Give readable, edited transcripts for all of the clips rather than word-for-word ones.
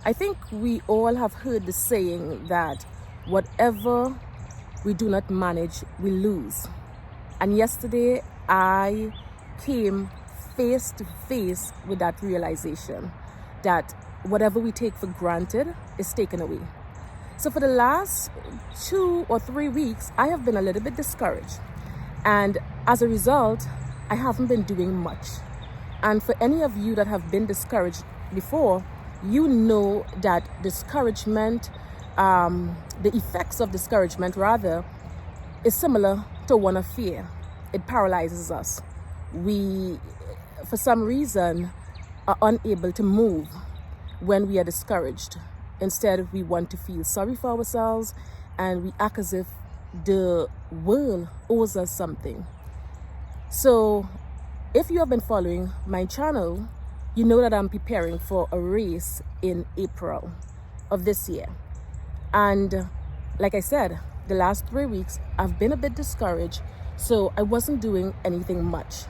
I think we all have heard the saying that whatever we do not manage, we lose. And yesterday, I came face to face with that realization that whatever we take for granted is taken away. So for the last 2 or 3 weeks, I have been a little bit discouraged. And as a result, I haven't been doing much. And for any of you that have been discouraged before, you know that discouragement, the effects of discouragement rather, is similar to one of fear. It paralyzes us. We, for some reason, are unable to move when we are discouraged. Instead, we want to feel sorry for ourselves and we act as if the world owes us something. So if you have been following my channel, you know that I'm preparing for a race in April of this year. And like I said, the last 3 weeks, I've been a bit discouraged, so I wasn't doing anything much.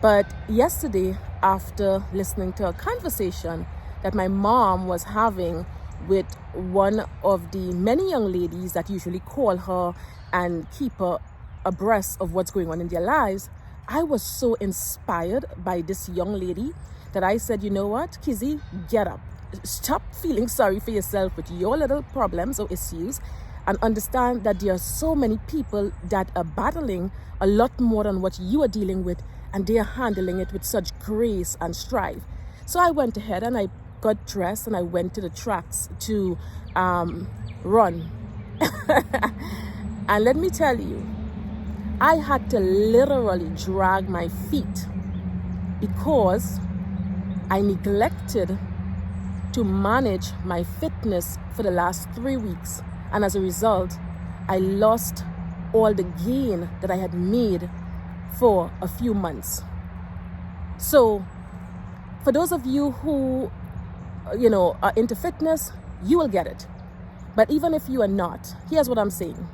But yesterday, after listening to a conversation that my mom was having with one of the many young ladies that usually call her and keep her abreast of what's going on in their lives, I was so inspired by this young lady that I said, you know what, Kizzy, get up. Stop feeling sorry for yourself with your little problems or issues and understand that there are so many people that are battling a lot more than what you are dealing with, and they are handling it with such grace and strive. So I went ahead and I got dressed and I went to the tracks to run. And let me tell you, I had to literally drag my feet because I neglected to manage my fitness for the last 3 weeks. And as a result, I lost all the gain that I had made for a few months. So for those of you who, are into fitness, you will get it. But even if you are not, here's what I'm saying.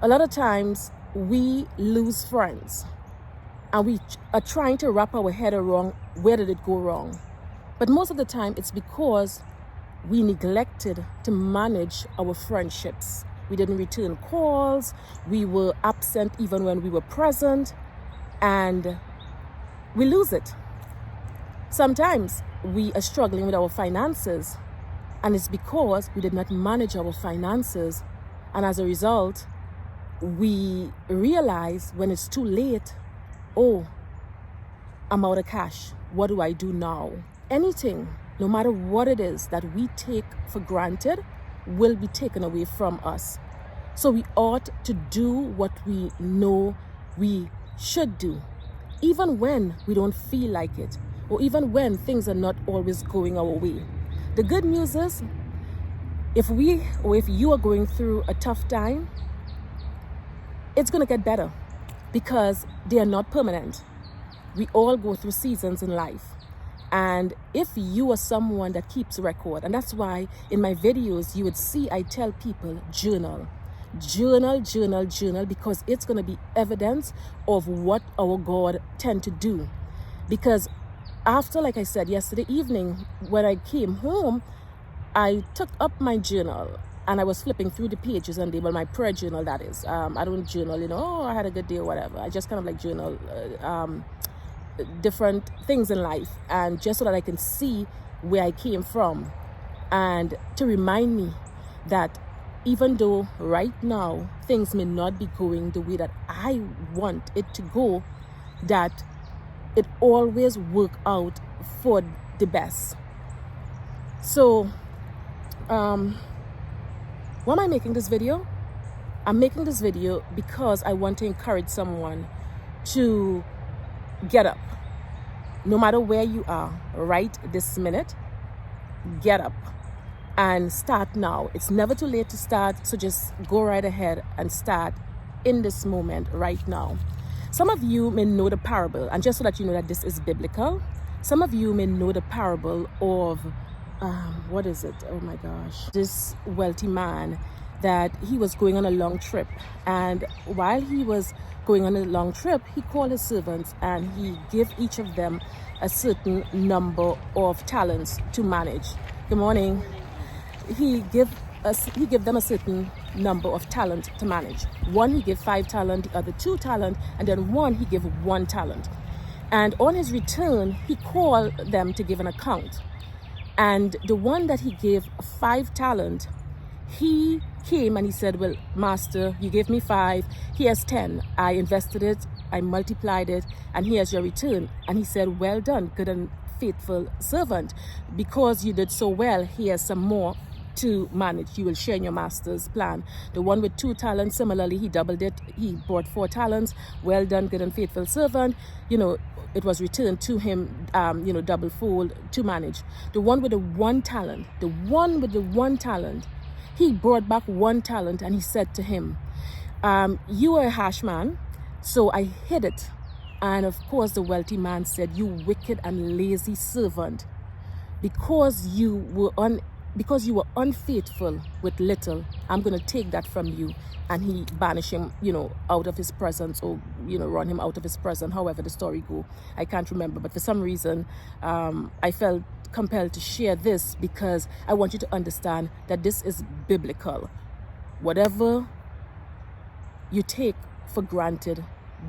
A lot of times we lose friends and we are trying to wrap our head around where did it go wrong. But most of the time it's because we neglected to manage our friendships. We didn't return calls. We were absent even when we were present, and we lose it. Sometimes we are struggling with our finances, and it's because we did not manage our finances. And as a result, we realize when it's too late, oh, I'm out of cash. What do I do now? Anything, no matter what it is that we take for granted, will be taken away from us. So we ought to do what we know we should do, even when we don't feel like it, or even when things are not always going our way. The good news is, if you are going through a tough time, it's going to get better because they are not permanent. We all go through seasons in life. And if you are someone that keeps record, and that's why in my videos you would see I tell people journal, because it's going to be evidence of what our God tend to do. Because after, like I said, yesterday evening when I came home, I took up my journal and I was flipping through the pages, and my prayer journal, that is. I don't journal, I had a good day or whatever. I just kind of like journal different things in life, and just so that I can see where I came from, and to remind me that even though right now things may not be going the way that I want it to go, that it always work out for the best. So why am I making this video? I'm making this video because I want to encourage someone to get up. No matter where you are right this minute, get up and start now. It's never too late to start, so just go right ahead and start in this moment right now. Some of you may know the parable, and just so that you know that this is biblical, some of you may know the parable of what is it? Oh my gosh. This wealthy man that he was going on a long trip, and while he was going on a long trip, he called his servants and he gave each of them a certain number of talents to manage. Good morning. He gave them a certain number of talent to manage. One he gave 5 talent, the other 2 talent, and then one he gave 1 talent. And on his return, he called them to give an account. And the one that he gave 5 talent, he came and he said, well, master, you gave me 5, here's 10. I invested it, I multiplied it, and here's your return. And he said, well done, good and faithful servant. Because you did so well, here's some more to manage. You will share in your master's plan. The one with 2 talents, similarly, he doubled it. He brought 4 talents. Well done, good and faithful servant. It was returned to him, double fold to manage. The one with the 1 talent, he brought back 1 talent, and he said to him, you are a harsh man, so I hid it. And of course, the wealthy man said, you wicked and lazy servant, because you were unfaithful with little, I'm going to take that from you. And he banished him, out of his presence, or, run him out of his presence, however the story go. I can't remember, but for some reason, I felt compelled to share this because I want you to understand that this is biblical. Whatever you take for granted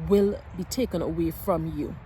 will be taken away from you.